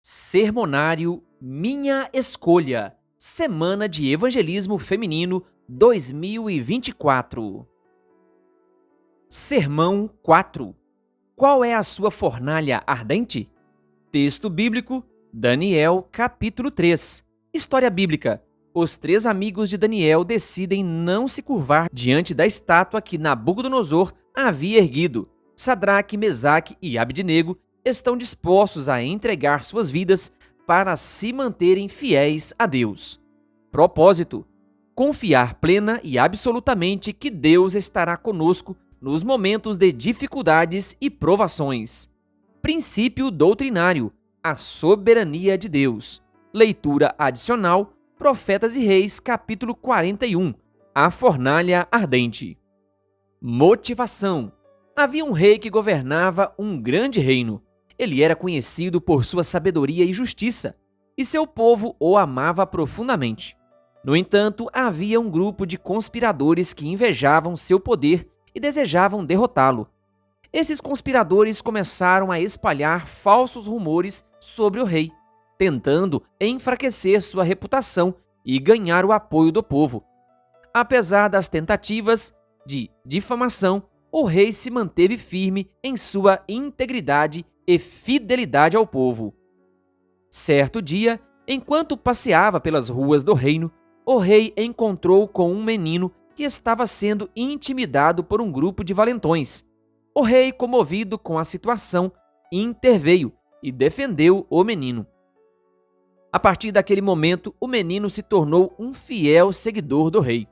Sermonário Minha Escolha, Semana de Evangelismo Feminino 2024. Sermão 4. Qual é a sua fornalha ardente? Texto bíblico, Daniel, capítulo 3. História bíblica. Os três amigos de Daniel decidem não se curvar diante da estátua que Nabucodonosor havia erguido. Sadraque, Mesaque e Abdenego estão dispostos a entregar suas vidas para se manterem fiéis a Deus. Propósito: confiar plena e absolutamente que Deus estará conosco nos momentos de dificuldades e provações. Princípio doutrinário: a soberania de Deus. Leitura adicional: Profetas e Reis, capítulo 41. A fornalha ardente. Motivação: havia um rei que governava um grande reino. Ele era conhecido por sua sabedoria e justiça, e seu povo o amava profundamente. No entanto, havia um grupo de conspiradores que invejavam seu poder e desejavam derrotá-lo. Esses conspiradores começaram a espalhar falsos rumores sobre o rei, tentando enfraquecer sua reputação e ganhar o apoio do povo. Apesar das tentativas de difamação, o rei se manteve firme em sua integridade e fidelidade ao povo. Certo dia, enquanto passeava pelas ruas do reino, o rei encontrou com um menino que estava sendo intimidado por um grupo de valentões. O rei, comovido com a situação, interveio e defendeu o menino. A partir daquele momento, o menino se tornou um fiel seguidor do rei.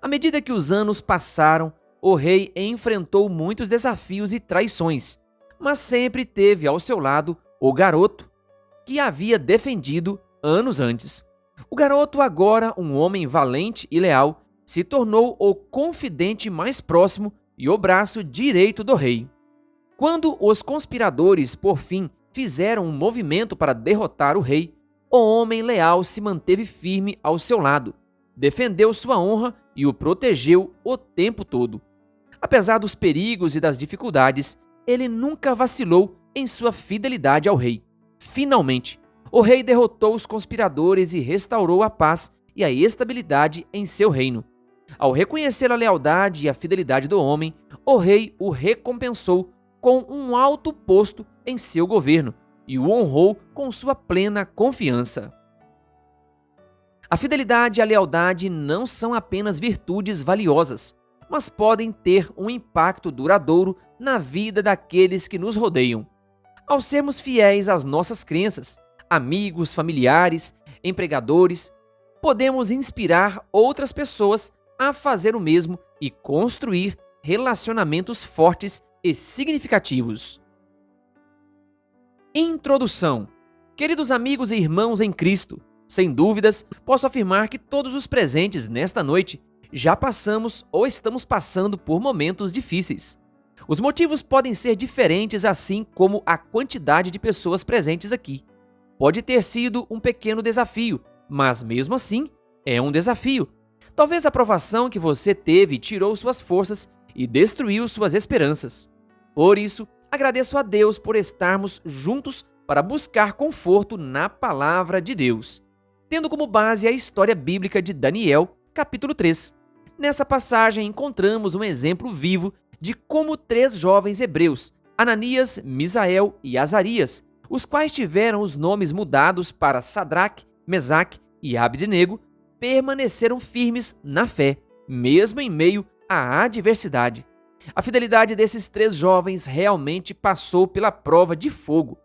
À medida que os anos passaram, o rei enfrentou muitos desafios e traições, mas sempre teve ao seu lado o garoto que havia defendido anos antes. O garoto, agora um homem valente e leal, se tornou o confidente mais próximo e o braço direito do rei. Quando os conspiradores, por fim, fizeram um movimento para derrotar o rei, o homem leal se manteve firme ao seu lado, defendeu sua honra e o protegeu o tempo todo. Apesar dos perigos e das dificuldades, ele nunca vacilou em sua fidelidade ao rei. Finalmente, o rei derrotou os conspiradores e restaurou a paz e a estabilidade em seu reino. Ao reconhecer a lealdade e a fidelidade do homem, o rei o recompensou com um alto posto em seu governo e o honrou com sua plena confiança. A fidelidade e a lealdade não são apenas virtudes valiosas, mas podem ter um impacto duradouro na vida daqueles que nos rodeiam. Ao sermos fiéis às nossas crenças, amigos, familiares, empregadores, podemos inspirar outras pessoas a fazer o mesmo e construir relacionamentos fortes e significativos. Introdução. Queridos amigos e irmãos em Cristo, sem dúvidas, posso afirmar que todos os presentes nesta noite já passamos ou estamos passando por momentos difíceis. Os motivos podem ser diferentes, assim como a quantidade de pessoas presentes aqui. Pode ter sido um pequeno desafio, mas mesmo assim é um desafio. Talvez a provação que você teve tirou suas forças e destruiu suas esperanças. Por isso, agradeço a Deus por estarmos juntos para buscar conforto na palavra de Deus, tendo como base a história bíblica de Daniel, capítulo 3. Nessa passagem encontramos um exemplo vivo de como três jovens hebreus, Ananias, Misael e Azarias, os quais tiveram os nomes mudados para Sadraque, Mesaque e Abdenego, permaneceram firmes na fé, mesmo em meio à adversidade. A fidelidade desses três jovens realmente passou pela prova de fogo.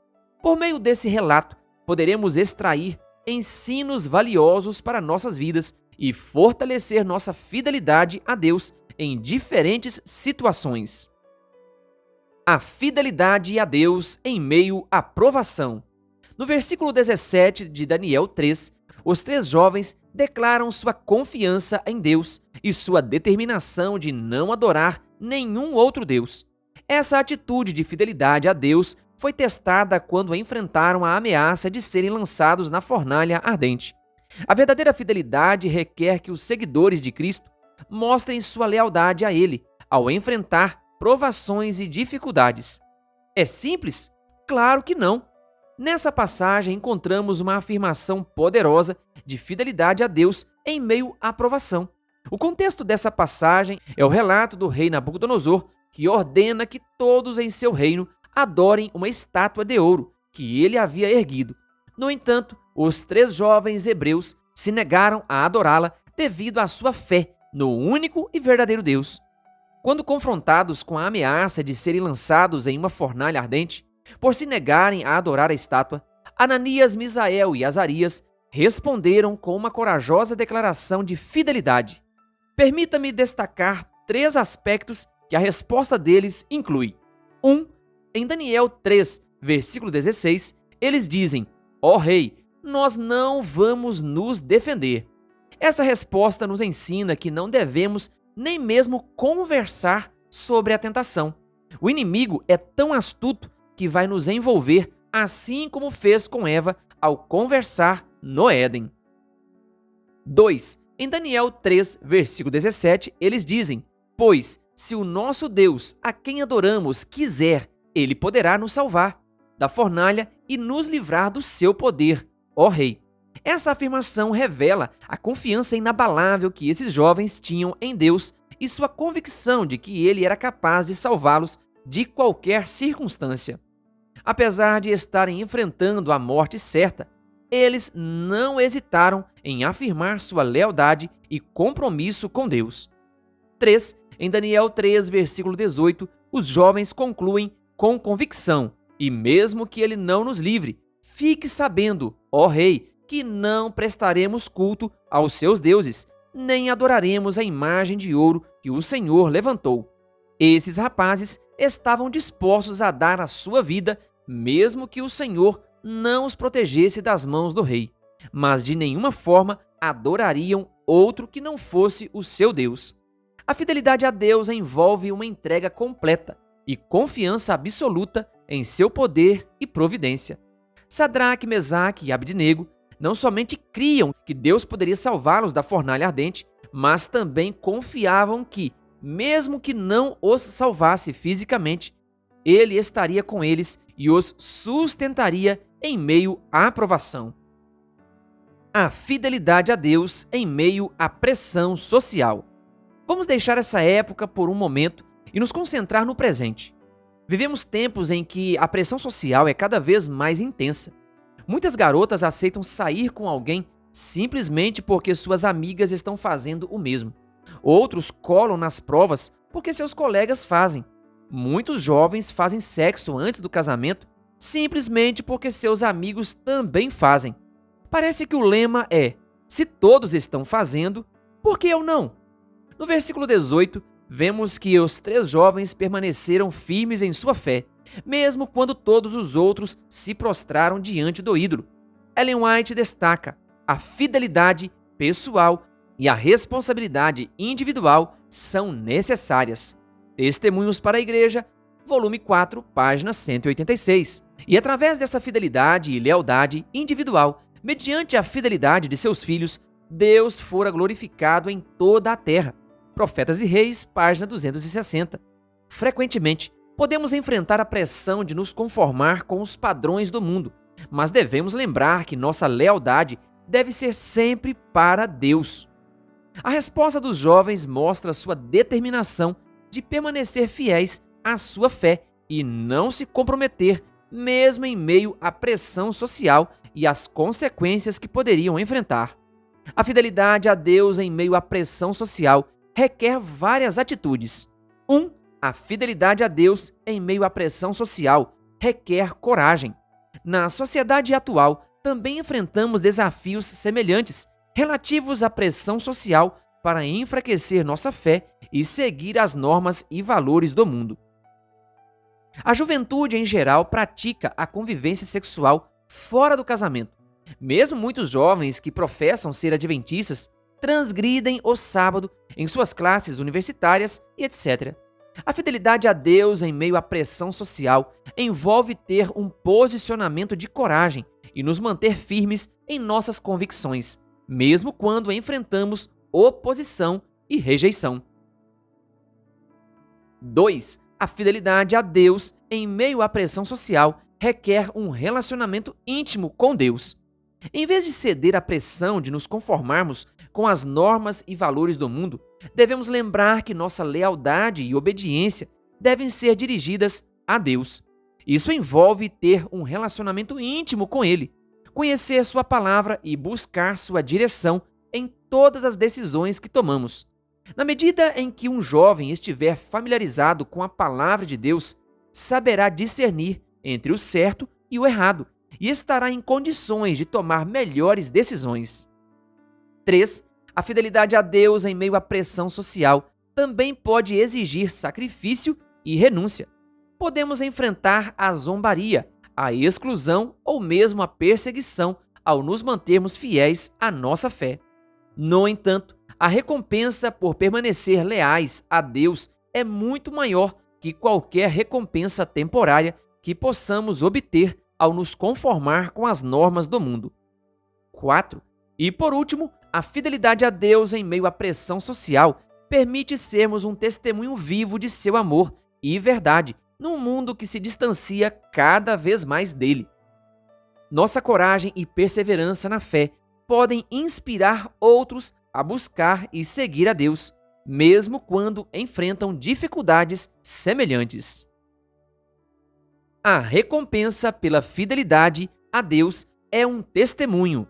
Por meio desse relato, poderemos extrair ensinos valiosos para nossas vidas e fortalecer nossa fidelidade a Deus em diferentes situações. A fidelidade a Deus em meio à provação. No versículo 17 de Daniel 3, os três jovens declaram sua confiança em Deus e sua determinação de não adorar nenhum outro Deus. Essa atitude de fidelidade a Deus foi testada quando enfrentaram a ameaça de serem lançados na fornalha ardente. A verdadeira fidelidade requer que os seguidores de Cristo mostrem sua lealdade a Ele ao enfrentar provações e dificuldades. É simples? Claro que não. Nessa passagem encontramos uma afirmação poderosa de fidelidade a Deus em meio à provação. O contexto dessa passagem é o relato do rei Nabucodonosor, que ordena que todos em seu reino adorem uma estátua de ouro que ele havia erguido. No entanto, os 3 jovens hebreus se negaram a adorá-la devido à sua fé no único e verdadeiro Deus. Quando confrontados com a ameaça de serem lançados em uma fornalha ardente, por se negarem a adorar a estátua, Ananias, Misael e Azarias responderam com uma corajosa declaração de fidelidade. Permita-me destacar 3 aspectos que a resposta deles inclui. 1. Em Daniel 3, versículo 16, eles dizem: Ó rei, nós não vamos nos defender. Essa resposta nos ensina que não devemos nem mesmo conversar sobre a tentação. O inimigo é tão astuto que vai nos envolver, assim como fez com Eva ao conversar no Éden. 2. Em Daniel 3, versículo 17, eles dizem: Pois, se o nosso Deus, a quem adoramos, quiser, ele poderá nos salvar da fornalha e nos livrar do seu poder, ó rei. Essa afirmação revela a confiança inabalável que esses jovens tinham em Deus e sua convicção de que ele era capaz de salvá-los de qualquer circunstância. Apesar de estarem enfrentando a morte certa, eles não hesitaram em afirmar sua lealdade e compromisso com Deus. 3. Em Daniel 3, versículo 18, os jovens concluem com convicção: E mesmo que ele não nos livre, fique sabendo, ó rei, que não prestaremos culto aos seus deuses, nem adoraremos a imagem de ouro que o Senhor levantou. Esses rapazes estavam dispostos a dar a sua vida, mesmo que o Senhor não os protegesse das mãos do rei, mas de nenhuma forma adorariam outro que não fosse o seu Deus. A fidelidade a Deus envolve uma entrega completa e confiança absoluta em seu poder e providência. Sadraque, Mesaque e Abdenego não somente criam que Deus poderia salvá-los da fornalha ardente, mas também confiavam que, mesmo que não os salvasse fisicamente, ele estaria com eles e os sustentaria em meio à provação. A fidelidade a Deus em meio à pressão social. Vamos deixar essa época por um momento e nos concentrar no presente. Vivemos tempos em que a pressão social é cada vez mais intensa. Muitas garotas aceitam sair com alguém simplesmente porque suas amigas estão fazendo o mesmo. Outros colam nas provas porque seus colegas fazem. Muitos jovens fazem sexo antes do casamento simplesmente porque seus amigos também fazem. Parece que o lema é: se todos estão fazendo, por que eu não? No versículo 18, vemos que os 3 jovens permaneceram firmes em sua fé, mesmo quando todos os outros se prostraram diante do ídolo. Ellen White destaca: a fidelidade pessoal e a responsabilidade individual são necessárias. Testemunhos para a Igreja, volume 4, página 186. E através dessa fidelidade e lealdade individual, mediante a fidelidade de seus filhos, Deus fora glorificado em toda a terra. Profetas e Reis, página 260. Frequentemente, podemos enfrentar a pressão de nos conformar com os padrões do mundo, mas devemos lembrar que nossa lealdade deve ser sempre para Deus. A resposta dos jovens mostra sua determinação de permanecer fiéis à sua fé e não se comprometer, mesmo em meio à pressão social e às consequências que poderiam enfrentar. A fidelidade a Deus em meio à pressão social requer várias atitudes. 1. A fidelidade a Deus em meio à pressão social requer coragem. Na sociedade atual, também enfrentamos desafios semelhantes relativos à pressão social para enfraquecer nossa fé e seguir as normas e valores do mundo. A juventude, em geral, pratica a convivência sexual fora do casamento. Mesmo muitos jovens que professam ser adventistas transgridem o sábado em suas classes universitárias e etc. A fidelidade a Deus em meio à pressão social envolve ter um posicionamento de coragem e nos manter firmes em nossas convicções, mesmo quando enfrentamos oposição e rejeição. 2. A fidelidade a Deus em meio à pressão social requer um relacionamento íntimo com Deus. Em vez de ceder à pressão de nos conformarmos com as normas e valores do mundo, devemos lembrar que nossa lealdade e obediência devem ser dirigidas a Deus. Isso envolve ter um relacionamento íntimo com Ele, conhecer Sua palavra e buscar Sua direção em todas as decisões que tomamos. Na medida em que um jovem estiver familiarizado com a palavra de Deus, saberá discernir entre o certo e o errado e estará em condições de tomar melhores decisões. 3. A fidelidade a Deus em meio à pressão social também pode exigir sacrifício e renúncia. Podemos enfrentar a zombaria, a exclusão ou mesmo a perseguição ao nos mantermos fiéis à nossa fé. No entanto, a recompensa por permanecer leais a Deus é muito maior que qualquer recompensa temporária que possamos obter ao nos conformar com as normas do mundo. 4. E por último, a fidelidade a Deus em meio à pressão social permite sermos um testemunho vivo de seu amor e verdade num mundo que se distancia cada vez mais dele. Nossa coragem e perseverança na fé podem inspirar outros a buscar e seguir a Deus, mesmo quando enfrentam dificuldades semelhantes. A recompensa pela fidelidade a Deus é um testemunho.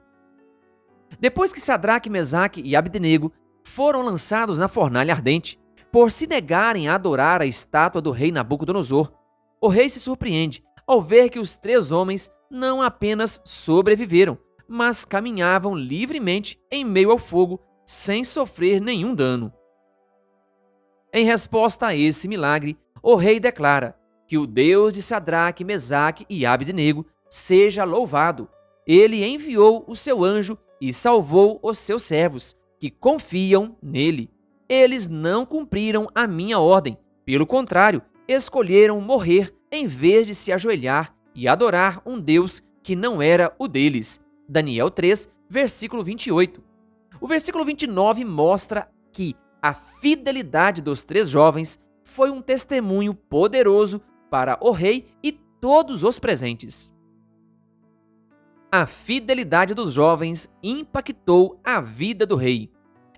Depois que Sadraque, Mesaque e Abdenego foram lançados na fornalha ardente, por se negarem a adorar a estátua do rei Nabucodonosor, o rei se surpreende ao ver que os 3 homens não apenas sobreviveram, mas caminhavam livremente em meio ao fogo, sem sofrer nenhum dano. Em resposta a esse milagre, o rei declara que o Deus de Sadraque, Mesaque e Abdenego seja louvado. Ele enviou o seu anjo e salvou os seus servos, que confiam nele. Eles não cumpriram a minha ordem. Pelo contrário, escolheram morrer em vez de se ajoelhar e adorar um Deus que não era o deles. Daniel 3, versículo 28. O versículo 29 mostra que a fidelidade dos 3 jovens foi um testemunho poderoso para o rei e todos os presentes. A fidelidade dos jovens impactou a vida do rei.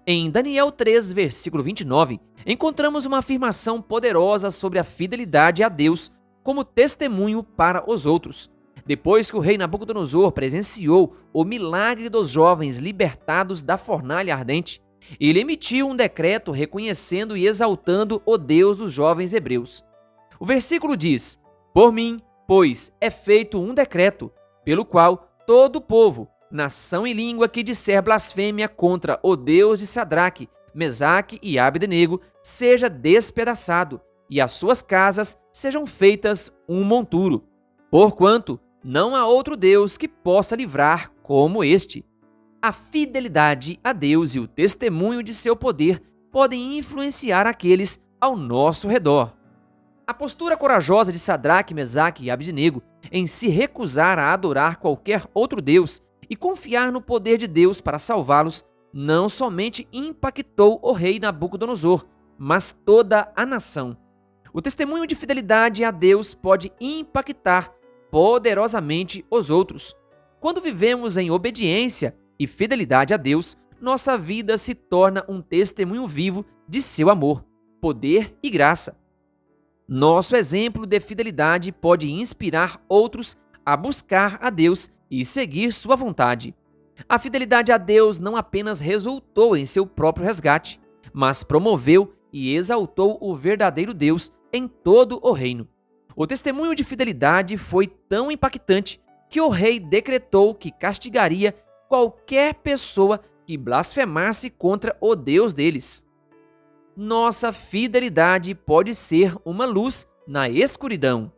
Em Daniel 3, versículo 29, encontramos uma afirmação poderosa sobre a fidelidade a Deus como testemunho para os outros. Depois que o rei Nabucodonosor presenciou o milagre dos jovens libertados da fornalha ardente, ele emitiu um decreto reconhecendo e exaltando o Deus dos jovens hebreus. O versículo diz: "Por mim, pois, é feito um decreto, pelo qual todo o povo, nação e língua que disser blasfêmia contra o Deus de Sadraque, Mesaque e Abdenego seja despedaçado, e as suas casas sejam feitas um monturo. Porquanto não há outro Deus que possa livrar como este." A fidelidade a Deus e o testemunho de seu poder podem influenciar aqueles ao nosso redor. A postura corajosa de Sadraque, Mesaque e Abdenego em se recusar a adorar qualquer outro Deus e confiar no poder de Deus para salvá-los não somente impactou o rei Nabucodonosor, mas toda a nação. O testemunho de fidelidade a Deus pode impactar poderosamente os outros. Quando vivemos em obediência e fidelidade a Deus, nossa vida se torna um testemunho vivo de seu amor, poder e graça. Nosso exemplo de fidelidade pode inspirar outros a buscar a Deus e seguir sua vontade. A fidelidade a Deus não apenas resultou em seu próprio resgate, mas promoveu e exaltou o verdadeiro Deus em todo o reino. O testemunho de fidelidade foi tão impactante que o rei decretou que castigaria qualquer pessoa que blasfemasse contra o Deus deles. Nossa fidelidade pode ser uma luz na escuridão.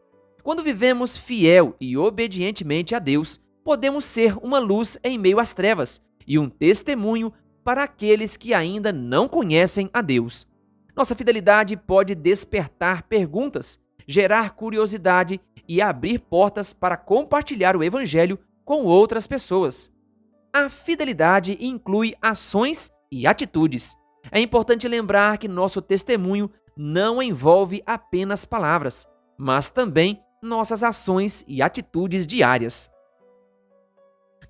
Quando vivemos fiel e obedientemente a Deus, podemos ser uma luz em meio às trevas e um testemunho para aqueles que ainda não conhecem a Deus. Nossa fidelidade pode despertar perguntas, gerar curiosidade e abrir portas para compartilhar o Evangelho com outras pessoas. A fidelidade inclui ações e atitudes. É importante lembrar que nosso testemunho não envolve apenas palavras, mas também nossas ações e atitudes diárias.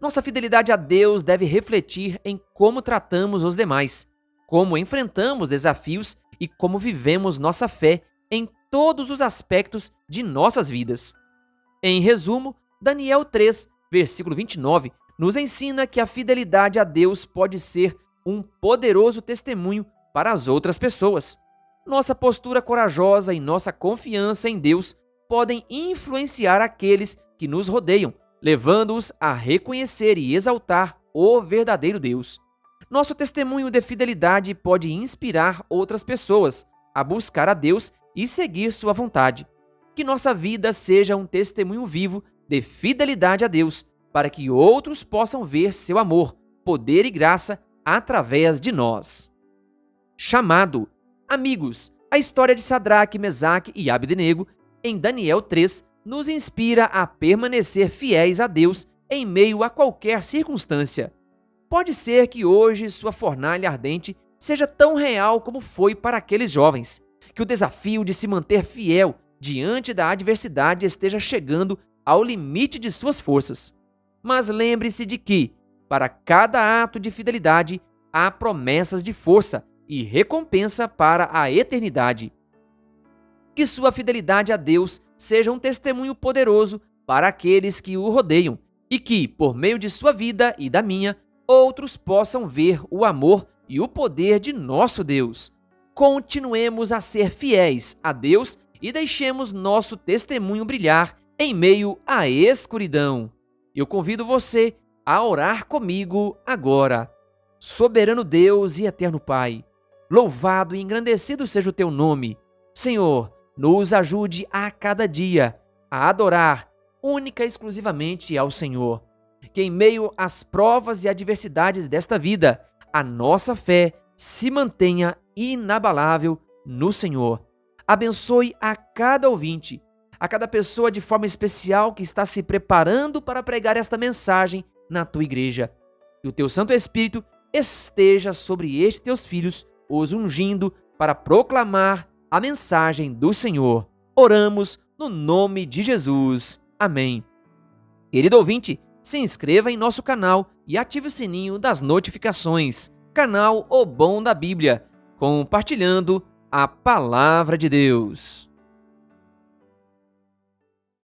Nossa fidelidade a Deus deve refletir em como tratamos os demais, como enfrentamos desafios e como vivemos nossa fé em todos os aspectos de nossas vidas. Em resumo, Daniel 3, versículo 29, nos ensina que a fidelidade a Deus pode ser um poderoso testemunho para as outras pessoas. Nossa postura corajosa e nossa confiança em Deus podem influenciar aqueles que nos rodeiam, levando-os a reconhecer e exaltar o verdadeiro Deus. Nosso testemunho de fidelidade pode inspirar outras pessoas a buscar a Deus e seguir sua vontade. Que nossa vida seja um testemunho vivo de fidelidade a Deus, para que outros possam ver seu amor, poder e graça através de nós. Chamado. Amigos, a história de Sadraque, Mesaque e Abdenego, em Daniel 3, nos inspira a permanecer fiéis a Deus em meio a qualquer circunstância. Pode ser que hoje sua fornalha ardente seja tão real como foi para aqueles jovens, que o desafio de se manter fiel diante da adversidade esteja chegando ao limite de suas forças. Mas lembre-se de que, para cada ato de fidelidade, há promessas de força e recompensa para a eternidade. Que sua fidelidade a Deus seja um testemunho poderoso para aqueles que o rodeiam e que, por meio de sua vida e da minha, outros possam ver o amor e o poder de nosso Deus. Continuemos a ser fiéis a Deus e deixemos nosso testemunho brilhar em meio à escuridão. Eu convido você a orar comigo agora. Soberano Deus e eterno Pai, louvado e engrandecido seja o teu nome. Senhor, nos ajude a cada dia a adorar única e exclusivamente ao Senhor. Que em meio às provas e adversidades desta vida, a nossa fé se mantenha inabalável no Senhor. Abençoe a cada ouvinte, a cada pessoa de forma especial que está se preparando para pregar esta mensagem na tua igreja. Que o teu Santo Espírito esteja sobre estes teus filhos, os ungindo para proclamar a mensagem do Senhor. Oramos no nome de Jesus. Amém. Querido ouvinte, se inscreva em nosso canal e ative o sininho das notificações. Canal O Bom da Bíblia, compartilhando a Palavra de Deus.